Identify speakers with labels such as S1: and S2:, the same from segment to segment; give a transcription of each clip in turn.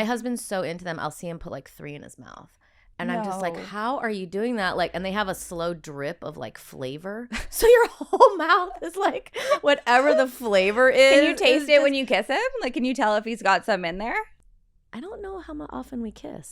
S1: My husband's so into them. I'll see him put like 3 in his mouth. And I'm just like, how are you doing that? Like, and they have a slow drip of like flavor. So your whole mouth is like whatever the flavor is.
S2: Can you taste it when you kiss him? Like, can you tell if he's got some in there?
S1: I don't know how often we kiss.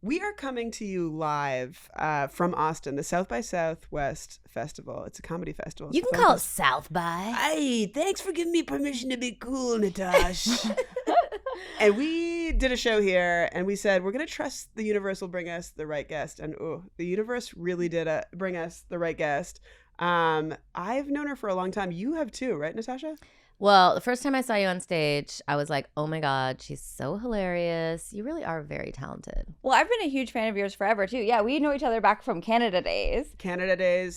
S3: We are coming to you live from Austin, the South by Southwest Festival. It's a comedy festival.
S1: You can call it South by.
S3: Hey, thanks for giving me permission to be cool, Natasha. And we did a show here, and we said, we're going to trust the universe will bring us the right guest. And the universe really did bring us the right guest. I've known her for a long time. You have too, right, Natasha?
S1: Well, the first time I saw you on stage, I was like, oh my God, she's so hilarious. You really are very talented.
S2: Well, I've been a huge fan of yours forever, too. Yeah, we know each other back from Canada days.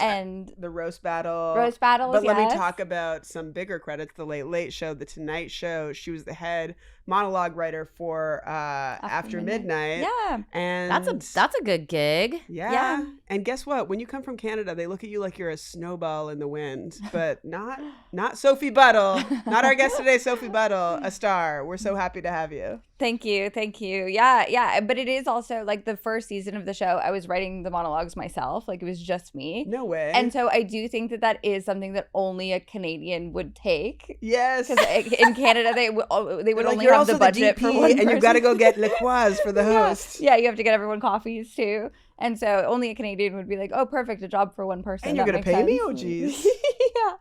S3: And the Roast Battle.
S2: But
S3: let me talk about some bigger credits. The Late Late Show, The Tonight Show. She was the head monologue writer for After Midnight.
S2: Yeah.
S3: And
S1: that's a good gig.
S3: Yeah. And guess what? When you come from Canada, they look at you like you're a snowball in the wind. But not Sophie Buddle. Not our guest today, Sophie Buddle, a star. We're so happy to have you.
S2: Thank you. Yeah. But it is also like the first season of the show, I was writing the monologues myself. Like, it was just me.
S3: No way.
S2: And so I do think that is something that only a Canadian would take.
S3: Yes.
S2: Because in Canada, they would only
S3: have
S2: the budget
S3: DP,
S2: for one person.
S3: And you've got to go get liqueurs for the host.
S2: Yeah, you have to get everyone coffees too. And so only a Canadian would be like, oh, perfect, a job for one person.
S3: And you're going to pay me? Oh, geez.
S2: Yeah.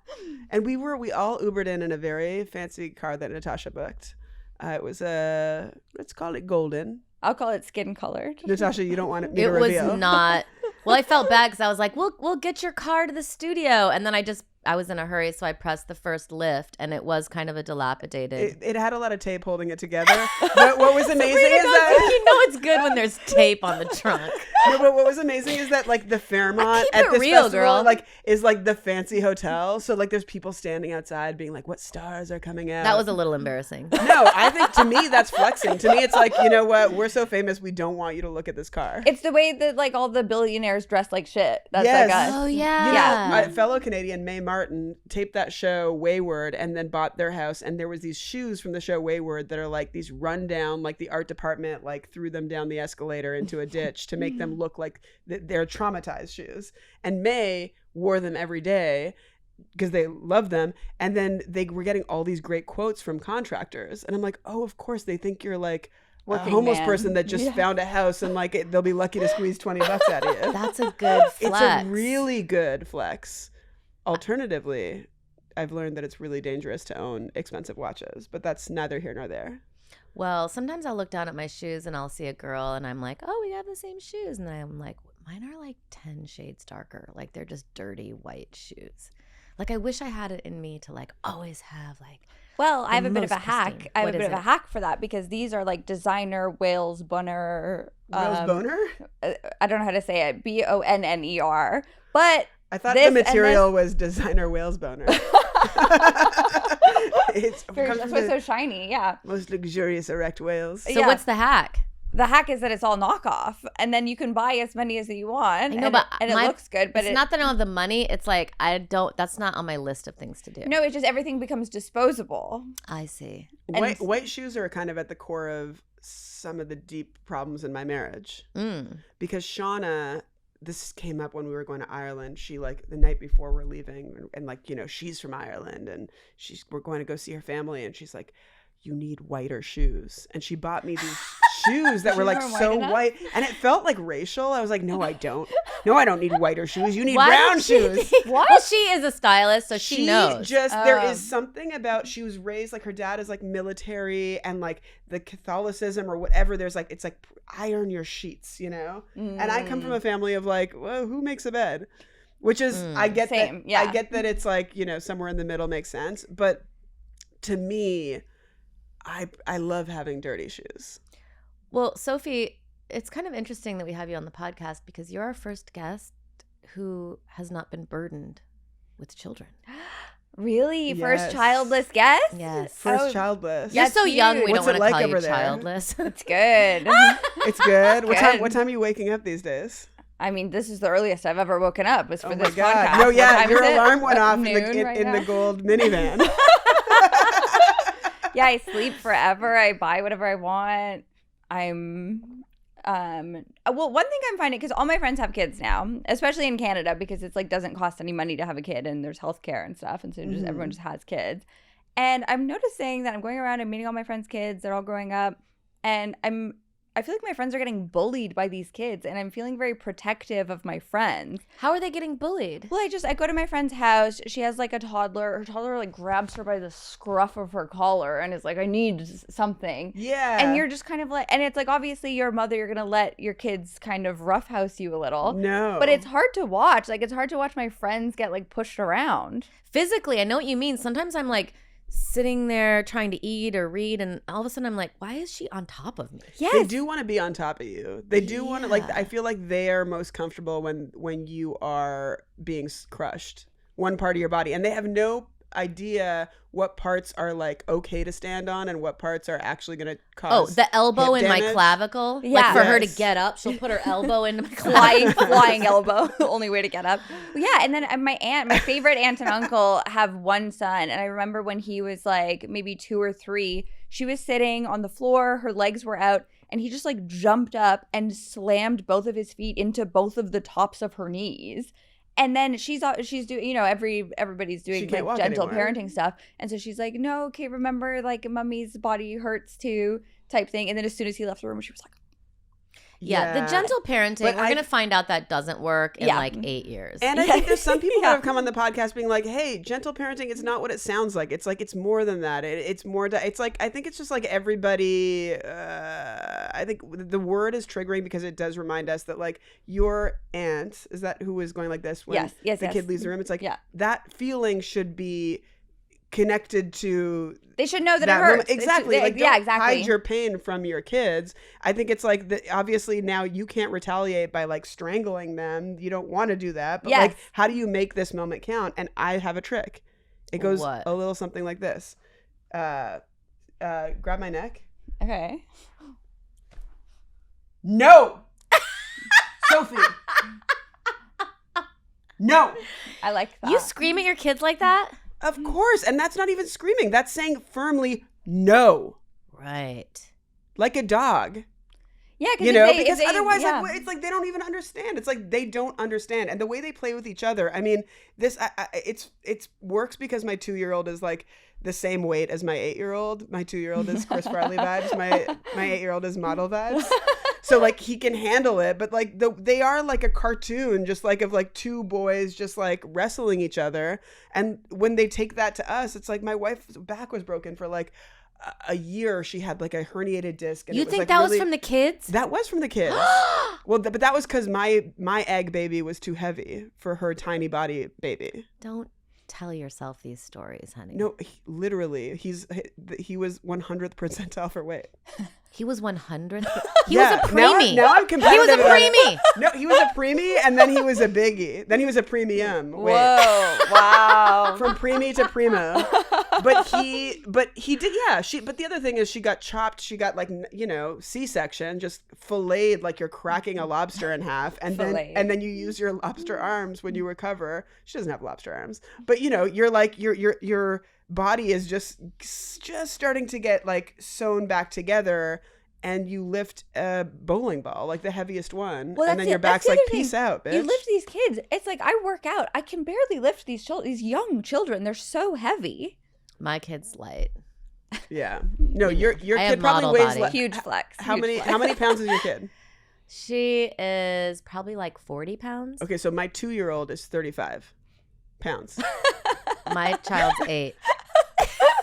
S3: And we all Ubered in a very fancy car that Natasha booked. It was let's call it golden.
S2: I'll call it skin colored.
S3: Natasha, you don't want me to
S1: reveal.
S3: It
S1: was not. Well, I felt bad because I was like, we'll get your car to the studio. And then I was in a hurry, so I pressed the first lift, and it was kind of a dilapidated.
S3: It had a lot of tape holding it together. But what was amazing
S1: Sabrina
S3: is that
S1: you know it's good when there's tape on the trunk.
S3: No, but what was amazing is that like the Fairmont at this
S1: real,
S3: festival,
S1: girl.
S3: like is like the fancy hotel. So like there's people standing outside being like, "What stars are coming out?"
S1: That was a little embarrassing.
S3: No, I think to me that's flexing. To me, it's like, you know what? We're so famous, we don't want you to look at this car.
S2: It's the way that like all the billionaires dress like shit. That's
S3: yes.
S2: like us.
S1: Oh yeah.
S3: You know, my fellow Canadian Mae Martin taped that show Wayward and then bought their house, and there was these shoes from the show Wayward that are like these rundown, like the art department like threw them down the escalator into a ditch to make them look like they're traumatized shoes. And Mae wore them every day because they loved them, and then they were getting all these great quotes from contractors, and I'm like, oh, of course they think you're like a homeless person that just found a house and like they'll be lucky to squeeze $20 out of you.
S1: That's a good flex.
S3: It's a really good flex. Alternatively, I've learned that it's really dangerous to own expensive watches, but that's neither here nor there.
S1: Well, sometimes I'll look down at my shoes and I'll see a girl and I'm like, oh, we have the same shoes. And then I'm like, mine are like 10 shades darker. Like they're just dirty white shoes. Like I wish I had it in me to like always have like.
S2: Well, I have a bit of a hack.
S1: Pristine.
S2: I have a bit of a hack for that because these are like designer Wales Bonner.
S3: Wales Boner?
S2: I don't know how to say it. Bonner. But
S3: I thought the material was designer Wales Boner.
S2: That's why it's so shiny, yeah.
S3: Most luxurious erect whales.
S1: So what's the hack?
S2: The hack is that it's all knockoff, and then you can buy as many as you want.
S1: I know,
S2: and it looks good. But
S1: it's not that I don't have the money. It's like that's not on my list of things to do.
S2: No, it's just everything becomes disposable.
S1: I see.
S3: White shoes are kind of at the core of some of the deep problems in my marriage. Because Shauna, this came up when we were going to Ireland. She like the night before we're leaving, and like, you know, she's from Ireland and we're going to go see her family, and she's like, you need whiter shoes. And she bought me these shoes that were like so white, and it felt like racial. I was like, no, I don't need whiter shoes. You need brown shoes.
S1: What? Well, she is a stylist, so she knows.
S3: There is something about, she was raised like her dad is like military, and like the Catholicism or whatever, there's like, it's like iron your sheets, you know? And I come from a family of like, well, who makes a bed? Which is, I get
S2: same,
S3: that. Yeah. I get that it's like, you know, somewhere in the middle makes sense. But to me, I love having dirty shoes.
S1: Well, Sophie, it's kind of interesting that we have you on the podcast because you're our first guest who has not been burdened with children.
S2: Really?
S3: Yes.
S2: First childless guest?
S1: Yes.
S3: First childless.
S1: You're so young, we
S3: What's
S1: don't
S3: it
S1: want to
S3: like
S1: call you
S3: over there?
S1: childless.
S2: It's good.
S3: It's good.
S2: Good.
S3: What time are you waking up these days?
S2: I mean, this is the earliest I've ever woken up was for this
S3: God.
S2: podcast.
S3: No,
S2: What
S3: yeah,
S2: time
S3: your
S2: is it?
S3: alarm went off
S2: Noon right
S3: in
S2: now?
S3: the gold minivan.
S2: Yeah, I sleep forever. I buy whatever I want. Well, one thing I'm finding, because all my friends have kids now, especially in Canada, because it's like doesn't cost any money to have a kid and there's healthcare and stuff, and so just everyone just has kids. And I'm noticing that I'm going around and meeting all my friends' kids. They're all growing up, and I feel like my friends are getting bullied by these kids, and I'm feeling very protective of my friends.
S1: How are they getting bullied?
S2: Well, I go to my friend's house. She has like a toddler. Her toddler like grabs her by the scruff of her collar and is like, I need something.
S3: Yeah.
S2: And you're just kind of like, and it's like, obviously you're a mother, you're going to let your kids kind of roughhouse you a little.
S3: No.
S2: But it's hard to watch. Like, it's hard to watch my friends get like pushed around.
S1: Physically, I know what you mean. Sometimes I'm like sitting there trying to eat or read, and all of a sudden I'm like, why is she on top of me?
S2: Yes.
S3: They do want to be on top of you. They do want to, like, I feel like they are most comfortable when you are being crushed, one part of your body, and they have no idea what parts are like okay to stand on and what parts are actually going to cause
S1: the elbow
S3: hip
S1: in my
S3: damage.
S1: clavicle.
S2: Yeah.
S1: Like for her to
S3: Yes.
S1: get up, she'll put her elbow into my clavicle.
S2: flying elbow, the only way to get up. Yeah, and then my favorite aunt and uncle have one son, and I remember when he was like maybe 2 or 3, she was sitting on the floor, her legs were out, and he just like jumped up and slammed both of his feet into both of the tops of her knees. And then she's doing, you know, everybody's doing like gentle parenting stuff. And so she's like, no, okay, remember, like, mommy's body hurts too, type thing. And then as soon as he left the room, she was like,
S1: Yeah, the gentle parenting,
S3: But
S1: we're going to find out that doesn't work in like 8 years.
S3: And I think there's some people that have come on the podcast being like, hey, gentle parenting, it's not what it sounds like. It's like, it's more than that. It's more, it's like, I think it's just like everybody, I think the word is triggering because it does remind us that like your aunt, is that who was going like this when the kid leaves the room? It's like, that feeling should be connected to
S2: they should know that it hurts.
S3: Exactly. Like,
S2: exactly.
S3: Hide your pain from your kids. I think it's like obviously now you can't retaliate by like strangling them. You don't want to do that. But like, how do you make this moment count? And I have a trick. It goes a little something like this. Grab my neck.
S2: Okay.
S3: No. Sophie. No.
S2: I like that.
S1: You scream at your kids like that?
S3: Of course. And that's not even screaming. That's saying firmly no.
S1: Right.
S3: Like a dog.
S2: Yeah,
S3: because otherwise like, it's like they don't even understand. It's like they don't understand. And the way they play with each other, I mean, this it's works because my 2-year-old is like the same weight as my 8-year-old. My 2-year-old is Chris Farley vibes. My 8-year-old is model vibes. So like he can handle it, but like they are like a cartoon, just like of like two boys just like wrestling each other. And when they take that to us, it's like my wife's back was broken for like a year. She had like a herniated disc. And
S1: you
S3: it was
S1: think
S3: like
S1: that
S3: really,
S1: was from the kids?
S3: That was from the kids. Well, but that was because my egg baby was too heavy for her tiny body baby.
S1: Don't tell yourself these stories, honey.
S3: No, literally, he was 100th percentile for weight.
S1: He was 100th. He was a preemie.
S3: Now I'm competitive.
S1: He was a preemie.
S3: No, he was a preemie, and then he was a biggie. Then he was a premium. Wait.
S2: Whoa! Wow.
S3: From preemie to primo. But he did. Yeah. But the other thing is, she got chopped. She got like C-section, just filleted like you're cracking a lobster in half, and then you use your lobster arms when you recover. She doesn't have lobster arms, but you're like your body is just starting to get like sewn back together, and you lift a bowling ball, like the heaviest one, and then your back's like, peace out, bitch.
S2: You lift these kids. It's like I work out. I can barely lift these young children. They're so heavy.
S1: My kid's light.
S3: Yeah. No, your kid probably weighs like
S2: huge flex.
S3: How many pounds is your kid?
S1: She is probably like 40 pounds.
S3: Okay, so my 2-year-old is 35 pounds.
S1: My child's 8.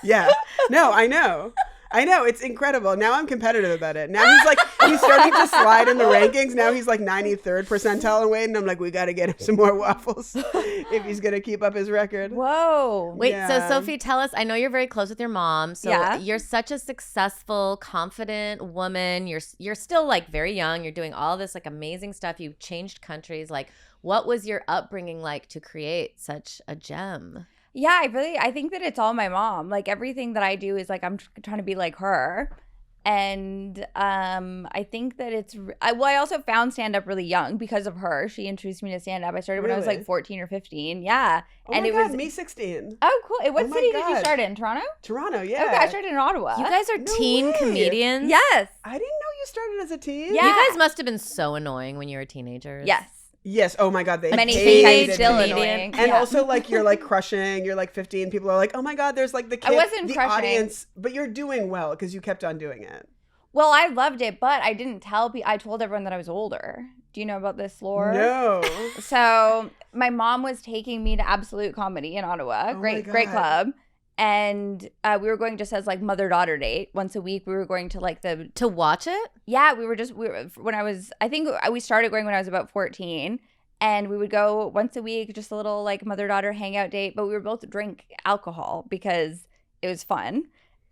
S3: Yeah. No, I know. It's incredible. Now I'm competitive about it. Now he's starting to slide in the rankings. Now he's like 93rd percentile in weight, and I'm like, we got to get him some more waffles if he's gonna keep up his record.
S2: Whoa.
S1: Wait, so Sophie, tell us. I know you're very close with your mom. So you're such a successful, confident woman. You're still like very young. You're doing all this like amazing stuff. You've changed countries. Like, what was your upbringing like to create such a gem?
S2: Yeah, I think that it's all my mom. Like everything that I do is like I'm trying to be like her. And I think that I also found stand-up really young because of her. She introduced me to stand-up. I started when I was
S3: Really?
S2: like 14 or 15. Yeah.
S3: Oh
S2: and
S3: my
S2: it
S3: God,
S2: was
S3: me 16.
S2: Oh, cool. What
S3: Oh my
S2: city did you
S3: God.
S2: start in? Toronto?
S3: Toronto, yeah.
S2: Okay, I started in Ottawa.
S1: You guys are
S3: No
S1: teen
S3: way.
S1: comedians?
S2: Yes.
S3: I didn't know you started as a teen.
S2: Yeah.
S1: You guys must have been so annoying when you were teenagers.
S2: Yes.
S3: Yes. Oh my God, they
S2: Many
S3: hated
S2: think I'm
S3: me.
S2: still
S1: comedian.
S2: annoying.
S3: And
S2: Yeah.
S3: also, like, you're like crushing. You're like 15. People are like, oh my God, there's like the kid,
S2: wasn't
S3: the
S2: crushing.
S3: audience, but you're doing well because you kept on doing it.
S2: Well, I loved it, but I didn't tell people. I told everyone that I was older. Do you know about this lore?
S3: No.
S2: So my mom was taking me to Absolute Comedy in Ottawa.
S3: Oh my
S2: Great
S3: God.
S2: club. And we were going just as like mother-daughter date. Once a week, we were going to like
S1: To watch it?
S2: Yeah, I think we started going when I was about 14. And we would go once a week, just a little like mother-daughter hangout date. But we would both drink alcohol because it was fun.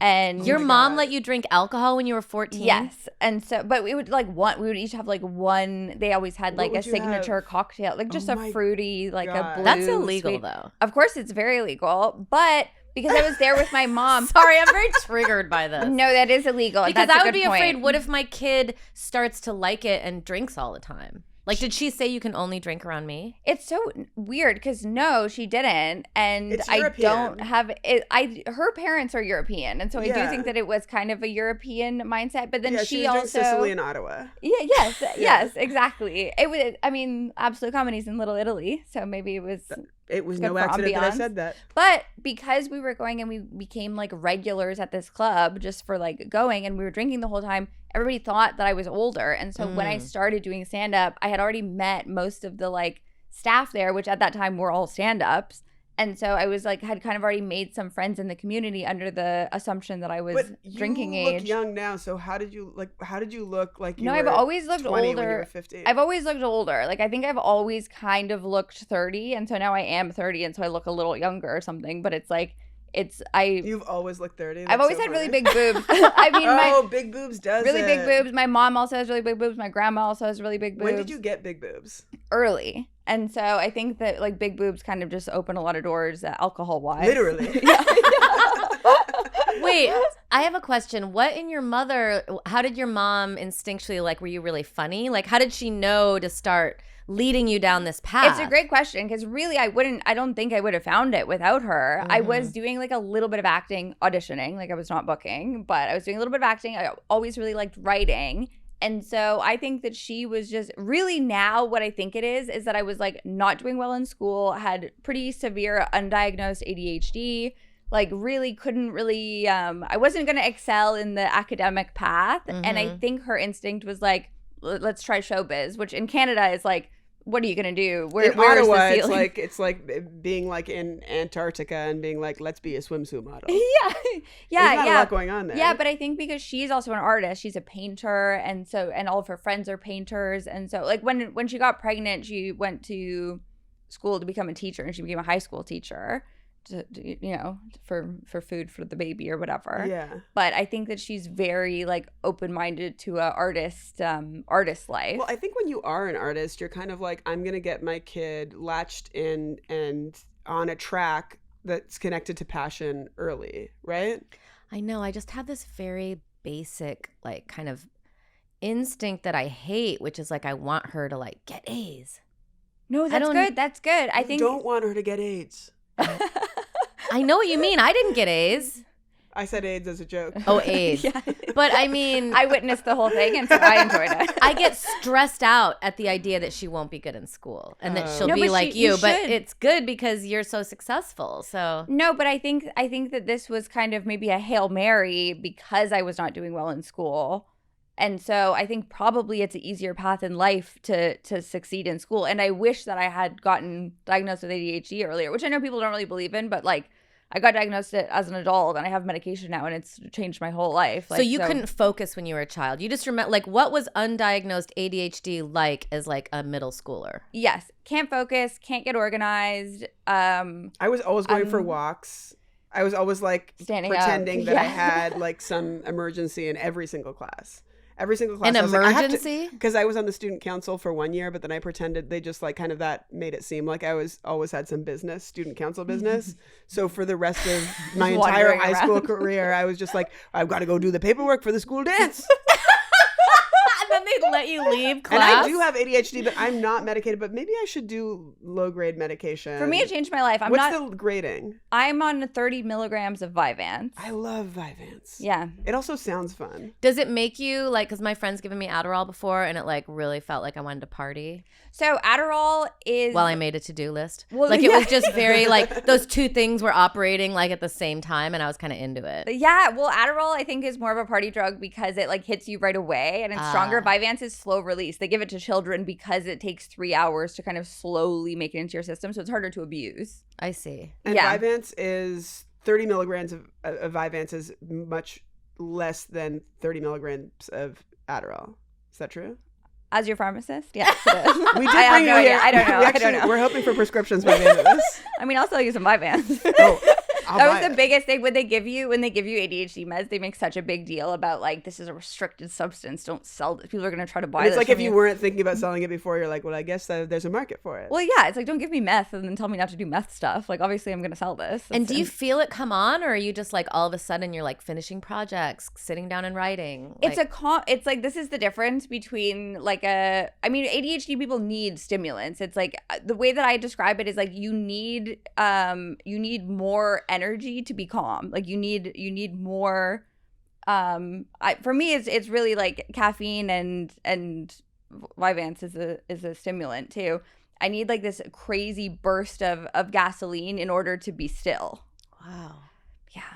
S2: And
S1: Your
S3: my
S1: mom
S3: God.
S1: let you drink alcohol when you were 14?
S2: yes. And so, but we would we would each have like one, they always had
S3: What
S2: like a
S3: would you
S2: signature
S3: have?
S2: cocktail, like just
S3: Oh
S2: a
S3: my
S2: fruity, like a
S3: God.
S2: blue.
S1: That's illegal,
S2: sweet.
S1: though.
S2: Of course, it's very illegal. But because I was there with my mom.
S1: Sorry, I'm very triggered by this.
S2: No, that is illegal.
S1: Because
S2: That's a
S1: I would
S2: good
S1: be afraid,
S2: point.
S1: what if my kid starts to like it and drinks all the time? Like, did she say you can only drink around me?
S2: It's so weird because no, she didn't, and
S3: It's
S2: I
S3: European.
S2: don't have it. Her parents are European, and so I do
S3: Yeah.
S2: think that it was kind of a European mindset. But then
S3: Yeah,
S2: she
S3: was doing
S2: also
S3: Sicily and Ottawa.
S2: yes, exactly. It was. I mean, Absolute Comedy's in Little Italy, so maybe it was.
S3: It was
S2: Good
S3: no
S2: for
S3: accident that I
S2: ambiance.
S3: said that.
S2: But because we were going and we became like regulars at this club just for like going, and we were drinking the whole time, everybody thought that I was older. And so when I started doing stand up, I had already met most of the like staff there, which at that time were all stand ups. And so I was like, had kind of already made some friends in the community under the assumption that I was
S3: But you
S2: drinking
S3: look
S2: age.
S3: young now, so how did you look like you
S2: No,
S3: were
S2: I've always looked
S3: 20 when you
S2: older.
S3: were 15?
S2: I've always looked older. Like I think I've always kind of looked 30, and so now I am 30, and so I look a little younger or something. But it's like
S3: You've always looked 30.
S2: I've
S3: That's
S2: always
S3: so
S2: had really
S3: funny.
S2: big boobs. I mean,
S3: big boobs does
S2: really big
S3: it.
S2: boobs. My mom also has really big boobs. My grandma also has really big boobs.
S3: When did you get big boobs?
S2: Early. And so I think that like big boobs kind of just open a lot of doors alcohol wise.
S3: Literally.
S1: Wait, I have a question. How did your mom instinctually, like, were you really funny? Like, how did she know to start leading you down this path?
S2: It's a great question because really I don't think I would have found it without her. I was doing like a little bit of acting, auditioning, like I was not booking, but I was doing a little bit of acting. I always really liked writing. And so I think that she was just really, now what I think it is that I was like not doing well in school, had pretty severe undiagnosed ADHD, like really couldn't really, I wasn't going to excel in the academic path. And I think her instinct was like, let's try showbiz, which in Canada is like, what are you going to do?
S3: In
S2: Where's
S3: Ottawa,
S2: the ceiling?
S3: it's like being like in Antarctica and being like, let's be a swimsuit model.
S2: yeah,
S3: There's not a
S2: yeah.
S3: lot going on there.
S2: Yeah, but I think because she's also an artist, she's a painter, and all of her friends are painters, and so like when she got pregnant, she went to school to become a teacher, and she became a high school teacher, for food for the baby or whatever.
S3: Yeah.
S2: But I think that she's very like open-minded to a artist life.
S3: Well, I think when you are an artist, you're kind of like, I'm going to get my kid latched in and on a track that's connected to passion early, right?
S1: I know. I just have this very basic, like, kind of instinct that I hate, which is like, I want her to like get A's.
S2: No, that's good. That's good. I think
S3: Don't want her to get AIDS.
S1: I know what you mean. I didn't get A's.
S3: I said AIDS as a joke.
S1: Oh, A's.
S2: Yeah.
S1: But I mean,
S2: I witnessed the whole thing, and so I enjoyed it.
S1: I get stressed out at the idea that she won't be good in school and that she'll
S2: No,
S1: be
S2: but
S1: like
S2: you
S1: you. But
S2: should.
S1: it's good because you're so successful. So
S2: No, but I think that this was kind of maybe a Hail Mary because I was not doing well in school. And so I think probably it's an easier path in life to succeed in school. And I wish that I had gotten diagnosed with ADHD earlier, which I know people don't really believe in, but like I got diagnosed as an adult and I have medication now and it's changed my whole life.
S1: so you couldn't focus when you were a child. You just remember, like, what was undiagnosed ADHD like as like a middle schooler?
S2: Yes. Can't focus, can't get organized.
S3: I was always going for walks. I was always like
S2: Standing up.
S3: pretending that I
S2: Yeah.
S3: had like some emergency in every single class. Every single class.
S1: An emergency?
S3: Because I was on the student council for 1 year, but then I pretended they just like kind of that made it seem like I was always had some business, student council business. So for the rest of my entire high school career, I was just like, I've got to go do the paperwork for the school dance.
S1: And then they let you leave class.
S3: And I do have ADHD, but I'm not medicated. But maybe I should do low-grade medication.
S2: For me, it changed my life.
S3: What's the grading?
S2: I'm on 30 milligrams of Vyvanse.
S3: I love Vyvanse.
S2: Yeah.
S3: It also sounds fun.
S1: Does it make you like, because my friend's given me Adderall before and it like really felt like I wanted to party?
S2: So Adderall is...
S1: Well, I made a to-do list.
S2: Well,
S1: like
S2: yeah.
S1: it was just very like those two things were operating like at the same time and I was kind of into it.
S2: Yeah, well, Adderall I think is more of a party drug because it like hits you right away and it's stronger. Vyvanse is slow release. They give it to children because it takes 3 hours to kind of slowly make it into your system, so it's harder to abuse.
S1: I see.
S3: And
S2: Yeah.
S3: Vyvanse is 30 milligrams of Vyvanse is much less than 30 milligrams of Adderall. Is that true?
S2: As your pharmacist? Yes, it is.
S3: We did
S2: I have
S3: bring
S2: no
S3: you
S2: idea.
S3: here.
S2: I don't know. I don't know.
S3: We're hoping for prescriptions by the end of this.
S2: I mean, I'll sell you some Vyvanse.
S3: Oh, I'll
S2: That
S3: buy
S2: was the
S3: it.
S2: biggest thing when they give you ADHD meds. They make such a big deal about like this is a restricted substance. Don't sell this. People are gonna try to buy
S3: And it's
S2: this
S3: like
S2: from
S3: if you weren't thinking about selling it before, you're like, well, I guess there's a market for it.
S2: Well, yeah, it's like don't give me meth and then tell me not to do meth stuff. Like obviously I'm gonna sell this.
S1: And do you feel it come on, or are you just like all of a sudden you're like finishing projects, sitting down and writing?
S2: It's it's like this is the difference between like ADHD people need stimulants. It's like the way that I describe it is like you need more energy to be calm. Like you need more for me it's really like caffeine and Vyvanse is a stimulant too. I need like this crazy burst of gasoline in order to be still.
S1: Wow.
S2: Yeah.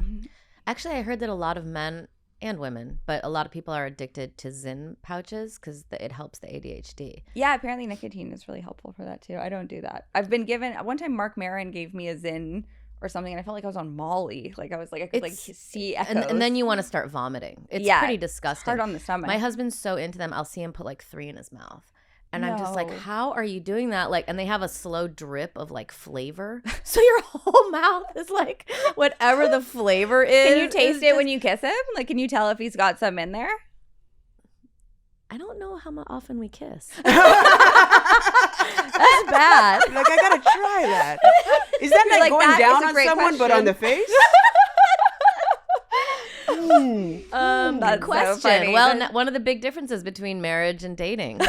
S1: Actually, I heard that a lot of men and women, but a lot of people are addicted to Zyn pouches because it helps the ADHD.
S2: Yeah, apparently nicotine is really helpful for that too. I don't do that. I've been given one time Mark Maron gave me a Zyn or something and I felt like I was on Molly. Like I was like I could like see echoes.
S1: And then you want to start vomiting. It's pretty disgusting.
S2: It's hard on the stomach.
S1: My husband's so into them. I'll see him put like 3 in his mouth. And I'm just like,
S2: No.
S1: how are you doing that? Like, and they have a slow drip of like flavor. So your whole mouth is like whatever the flavor is.
S2: Can you taste it when you kiss him? Like, can you tell if he's got some in there?
S1: I don't know how often we kiss.
S3: That's
S1: bad.
S3: Like, I gotta try that. Is that
S2: You're
S3: like
S2: like,
S3: going
S2: that
S3: down
S2: is a
S3: on
S2: great
S3: someone but
S2: question.
S3: on the face?
S2: That's
S1: Question.
S2: so funny.
S1: Well, one of the big differences between marriage and dating,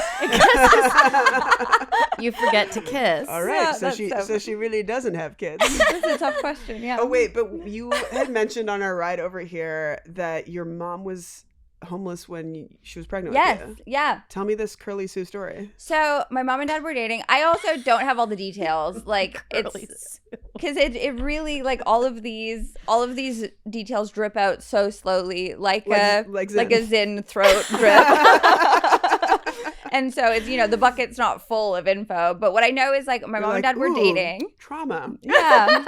S1: you forget to kiss.
S3: All right,
S2: Yeah,
S3: so
S2: that's
S3: she really doesn't have kids.
S2: This is a tough question. Yeah.
S3: Oh wait, but you had mentioned on our ride over here that your mom was homeless when she was pregnant
S2: Yes.
S3: with you.
S2: Yeah.
S3: Tell me this curly Sue story.
S2: So my mom and dad were dating. I also don't have all the details. Like it's because it really like all of these details drip out so slowly, like a Zyn throat drip. And so it's the bucket's not full of info. But what I know is like my mom and dad were dating.
S3: Trauma.
S2: Yeah.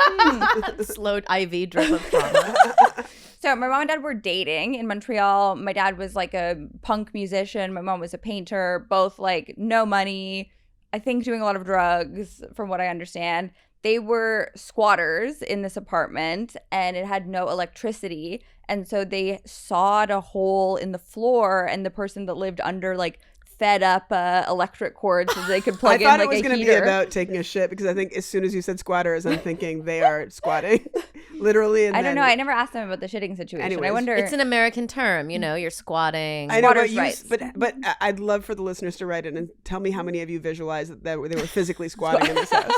S1: Slow IV drip of trauma.
S2: So my mom and dad were dating in Montreal. My dad was like a punk musician. My mom was a painter. Both like no money. I think doing a lot of drugs from what I understand. They were squatters in this apartment and it had no electricity. And so they sawed a hole in the floor and the person that lived under like fed up electric cords so they could plug in like a heater.
S3: I thought it was going to be about taking a shit because I think as soon as you said squatters, I'm thinking they are squatting, literally. And
S2: I don't know. I never asked them about the shitting situation.
S3: Anyways,
S2: I wonder.
S1: It's an American term, you're squatting.
S3: I know,
S2: Squatters' rights.
S3: but I'd love for the listeners to write in and tell me how many of you visualize that they were physically squatting in this house.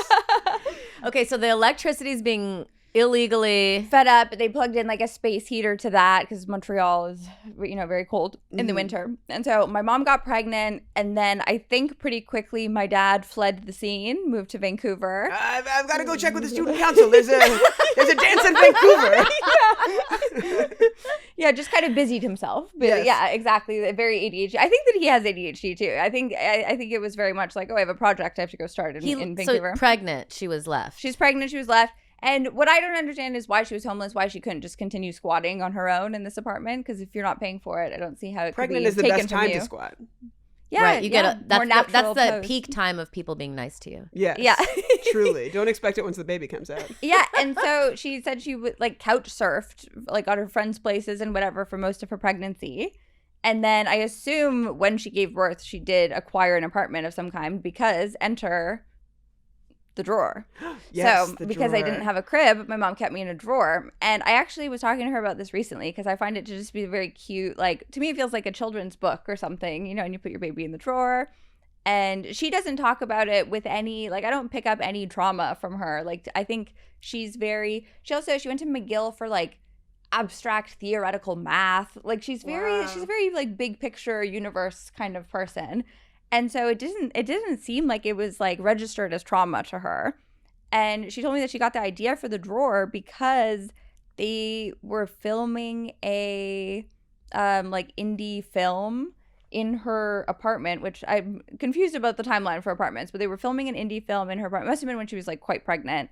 S1: Okay, so the electricity's being illegally
S2: fed up. They plugged in like a space heater to that because Montreal is, very cold in the winter. And so my mom got pregnant, and then I think pretty quickly my dad fled the scene, moved to Vancouver.
S3: I've got to go check with the student council. There's a dance in Vancouver.
S2: Yeah, just kind of busied himself. But
S3: Yes.
S2: yeah, exactly. Very ADHD. I think that he has ADHD too. I think it was very much like, I have a project I have to go start in Vancouver.
S1: So pregnant, she was left.
S2: She's pregnant. She was left. And what I don't understand is why she was homeless, why she couldn't just continue squatting on her own in this apartment. Because if you're not paying for it, I don't see how it
S3: Pregnant
S2: could be
S3: is the
S2: taken
S3: best
S2: from
S3: time
S2: you.
S3: to squat.
S2: Yeah,
S1: right. You
S2: yeah.
S1: get
S2: More
S1: that's
S2: natural
S1: the
S2: pose.
S1: peak time of people being nice to you.
S3: Yes.
S2: Yeah.
S3: Truly. Don't expect it once the baby comes out.
S2: Yeah, and so she said she would like couch surfed like on her friends' places and whatever for most of her pregnancy. And then I assume when she gave birth, she did acquire an apartment of some kind because enter the drawer.
S3: Yes,
S2: so
S3: the
S2: because I
S3: drawer.
S2: didn't have a crib, my mom kept me in a drawer. And I actually was talking to her about this recently because I find it to just be very cute. Like, to me, it feels like a children's book or something, you know, and you put your baby in the drawer. And she doesn't talk about it with any, like, I don't pick up any trauma from her. Like, I think she's very, she went to McGill for, like, abstract theoretical math. Like, she's a very, like, big picture universe kind of person. And so it didn't seem like it was, like, registered as trauma to her. And she told me that she got the idea for the drawer because they were filming a, like, indie film in her apartment, which I'm confused about the timeline for apartments, but they were filming an indie film in her apartment. It must have been when she was like quite pregnant.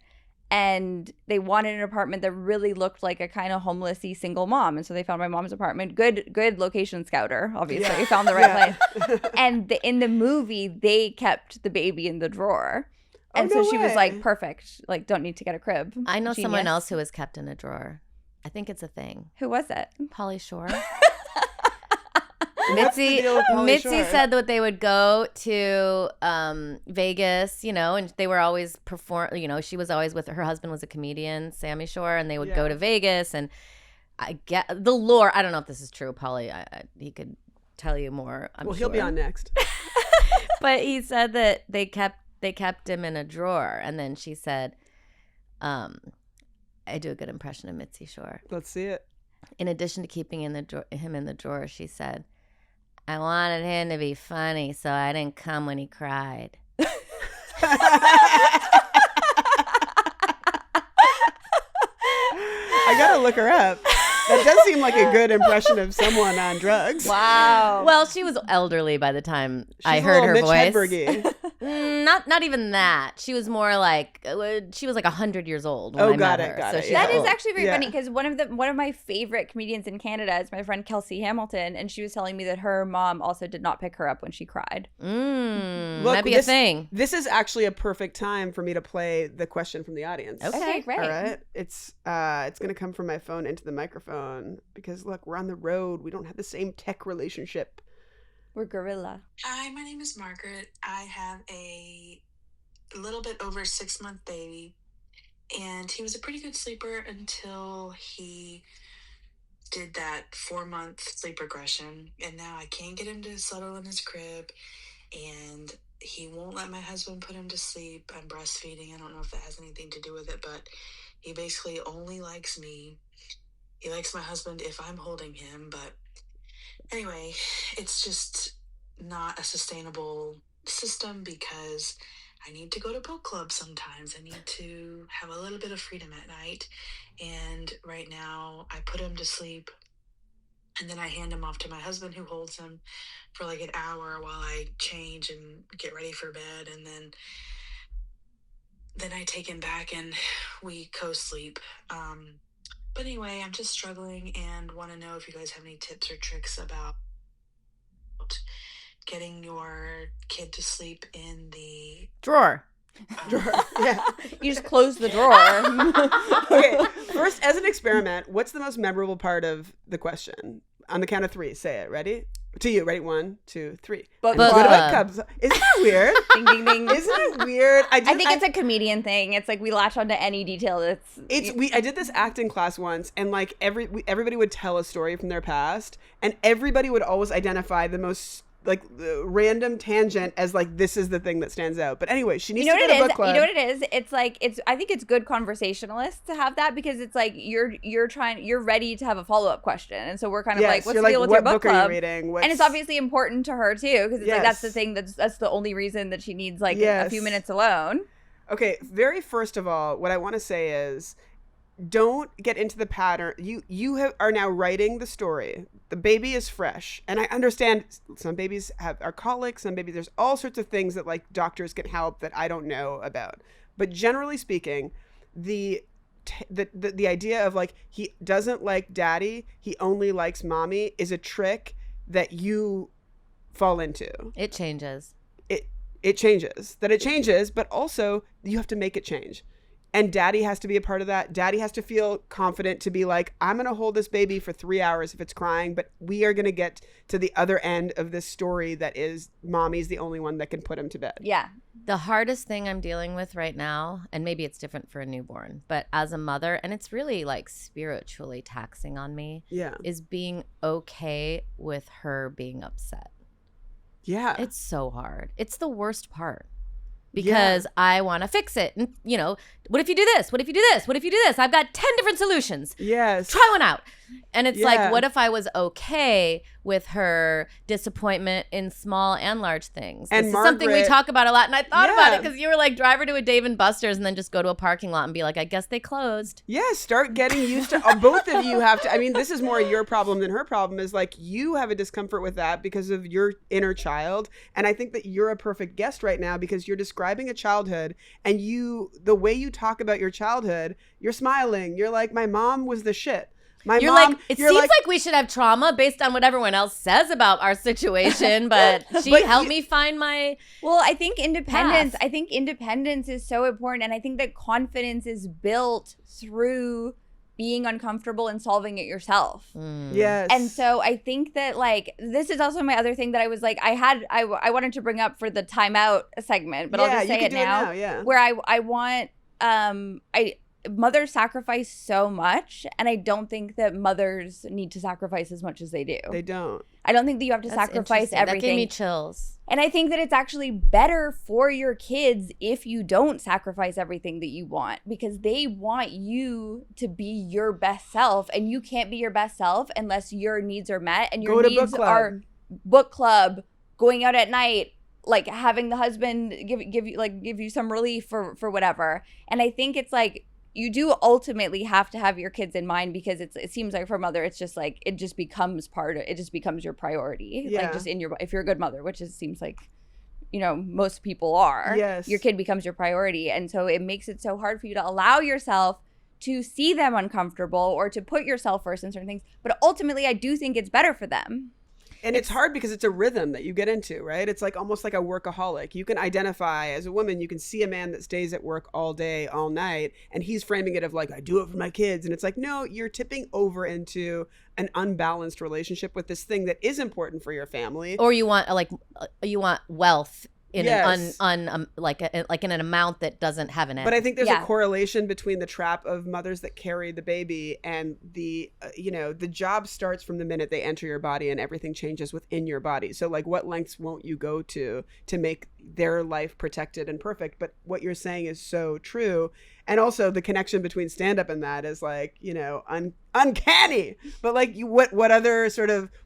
S2: And they wanted an apartment that really looked like a kind of homelessy single mom. And so they found my mom's apartment. Good location scouter, obviously.
S3: Yeah.
S2: Found the right place. And in the movie, they kept the baby in the drawer. And
S3: no
S2: so she was
S3: way.
S2: like, perfect. Like, don't need to get a crib.
S1: I know someone
S2: Genius.
S1: else who was kept in a drawer. I think it's a thing.
S2: Who was it?
S1: Polly Shore.
S3: What's the deal with Pauly
S1: Mitzi
S3: Shore?
S1: said that they would go to Vegas, you know, and they were always you know, she was always with her husband was a comedian, Sammy Shore, and they would go
S3: Yeah.
S1: to Vegas. And I get the lore. I don't know if this is true, Polly. He could tell you more. I'm
S3: Well,
S1: sure.
S3: he'll be on next.
S1: But he said that they kept him in a drawer, and then she said, I do a good impression of Mitzi Shore.
S3: Let's see it.
S1: In addition to keeping him in the drawer, she said, I wanted him to be funny, so I didn't come when he cried.
S3: I gotta look her up. That does seem like a good impression of someone on drugs.
S2: Wow.
S1: Well, she was elderly by the time I
S3: She's a
S1: heard
S3: little
S1: her
S3: Mitch
S1: voice.
S3: Hedbergy.
S1: Not even that. She was more like she was like 100 years old when
S3: Oh,
S1: I
S3: got
S1: met
S3: it,
S1: her.
S3: got
S1: So
S3: it,
S1: she's
S3: yeah.
S2: That is
S1: old.
S2: actually very
S3: Yeah.
S2: funny because one of my favorite comedians in Canada is my friend Kelsey Hamilton, and she was telling me that her mom also did not pick her up when she cried.
S3: Look,
S1: Might be a thing.
S3: This is actually a perfect time for me to play the question from the audience.
S1: Okay.
S2: great.
S3: All right. It's gonna come from my phone into the microphone because look, we're on the road. We don't have the same tech relationship.
S2: We're gorilla.
S4: Hi, my name is Margaret. I have a little bit over 6-month baby, and he was a pretty good sleeper until he did that 4-month sleep regression, and now I can't get him to settle in his crib, and he won't let my husband put him to sleep. I'm breastfeeding. I don't know if that has anything to do with it, but he basically only likes me. He likes my husband if I'm holding him, but anyway, it's just not a sustainable system because I need to go to book club sometimes. I need to have a little bit of freedom at night. And right now I put him to sleep and then I hand him off to my husband who holds him for like an hour while I change and get ready for bed. And then I take him back and we co-sleep. But anyway, I'm just struggling and want to know if you guys have any tips or tricks about getting your kid to sleep in the
S1: Drawer.
S3: Yeah.
S2: You just close the drawer.
S3: Okay. First, as an experiment, what's the most memorable part of the question? On the count of 3, say it. Ready? To you. Ready? 1, 2, 3.
S2: Book
S3: What
S1: club.
S3: about Cubs? Isn't that weird?
S2: Ding, ding, ding.
S3: Isn't it weird?
S2: I think it's a comedian thing. It's like we latch onto any detail that's...
S3: I did this acting class once, and like everybody would tell a story from their past, and everybody would always identify the most like random tangent as like this is the thing that stands out. But anyway, she needs
S2: You know
S3: to
S2: what
S3: get
S2: it
S3: a
S2: is?
S3: book club.
S2: You know what it is? It's like I think it's good conversationalists to have that because it's like you're ready to have a follow-up question. And so we're kind of
S3: Yes,
S2: like, what's
S3: you're
S2: the deal
S3: like,
S2: with your
S3: what
S2: book
S3: book are
S2: club?
S3: you reading?
S2: And it's obviously important to her too because it's like that's the
S3: Yes.
S2: thing that's the only reason that she needs like a
S3: Yes.
S2: few minutes alone.
S3: Okay, very first of all, what I want to say is don't get into the pattern. You are now writing the story. The baby is fresh. And I understand some babies are colic, some babies, there's all sorts of things that like doctors can help that I don't know about. But generally speaking, the idea of like he doesn't like daddy, he only likes mommy is a trick that you fall into.
S1: It changes.
S3: It changes, but also you have to make it change. And daddy has to be a part of that. Daddy has to feel confident to be like, I'm going to hold this baby for 3 hours if it's crying, but we are going to get to the other end of this story that is mommy's the only one that can put him to bed.
S2: Yeah.
S1: The hardest thing I'm dealing with right now, and maybe it's different for a newborn, but as a mother, and it's really like spiritually taxing on me, is being okay with her being upset.
S3: Yeah.
S1: It's so hard. It's the worst part. Because I want to fix it. And, you know, what if you do this? What if you do this? What if you do this? I've got 10 different solutions.
S3: Yes.
S1: Try one out. And it's like, what if I was okay with her disappointment in small and large things?
S3: And
S1: this is something we talk about a lot. And I thought about it because you were like, drive her to a Dave & Buster's and then just go to a parking lot and be like, I guess they closed.
S3: Yeah, start getting used to both of you have to. I mean, this is more your problem than her problem, is like you have a discomfort with that because of your inner child. And I think that you're a perfect guest right now because you're describing a childhood, and the way you talk about your childhood, you're smiling. You're like, my mom was the shit.
S1: You're like, it seems like we should have trauma based on what everyone else says about our situation, but she helped me find my
S2: I think independence.
S1: path.
S2: I think independence is so important, and I think that confidence is built through being uncomfortable and solving it yourself.
S3: Yes.
S2: And so I think that like this is also my other thing that I was like I wanted to bring up for the timeout segment, but I'll just say it now. Where I want mothers sacrifice so much, and I don't think that mothers need to sacrifice as much as they do.
S3: They don't.
S2: I don't think that you have to sacrifice everything.
S1: That gave me chills.
S2: And I think that it's actually better for your kids if you don't sacrifice everything that you want, because they want you to be your best self, and you can't be your best self unless your needs are met, and your needs are book club, going out at night, like having the husband give you some relief for whatever. And I think it's like you do ultimately have to have your kids in mind, because it seems like for a mother, it's just like it just becomes your priority. Like just if you're a good mother, which seems like, you know, most people are.
S3: Yes.
S2: Your kid becomes your priority, and so it makes it so hard for you to allow yourself to see them uncomfortable or to put yourself first in certain things. But ultimately, I do think it's better for them.
S3: And it's hard because it's a rhythm that you get into, right? It's like almost like a workaholic. You can identify as a woman, you can see a man that stays at work all day, all night, and he's framing it of like, I do it for my kids. And it's like, no, you're tipping over into an unbalanced relationship with this thing that is important for your family.
S1: Or you want wealth in in an amount that doesn't have an end.
S3: But I think there's a correlation between the trap of mothers that carry the baby and the the job starts from the minute they enter your body, and everything changes within your body. So like, what lengths won't you go to make their life protected and perfect? But what you're saying is so true. And also the connection between stand-up and that is like, uncanny. But like, what other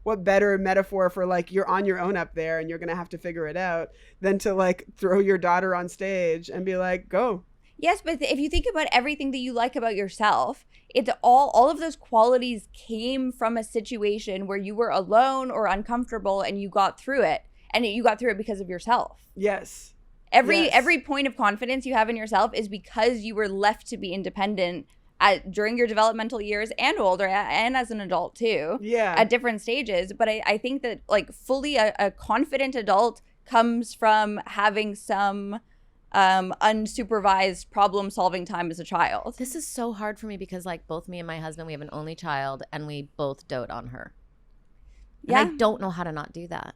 S3: what better metaphor for like, you're on your own up there and you're going to have to figure it out than to like throw your daughter on stage and be like, go.
S2: Yes, but if you think about everything that you like about yourself, it's all of those qualities came from a situation where you were alone or uncomfortable, and you got through it. And you got through it because of yourself.
S3: Yes.
S2: Every point of confidence you have in yourself is because you were left to be independent during your developmental years and older, and as an adult too.
S3: Yeah.
S2: At different stages. But I think that like fully a confident adult comes from having some unsupervised problem solving time as a child.
S1: This is so hard for me because like both me and my husband, we have an only child, and we both dote on her. And I don't know how to not do that.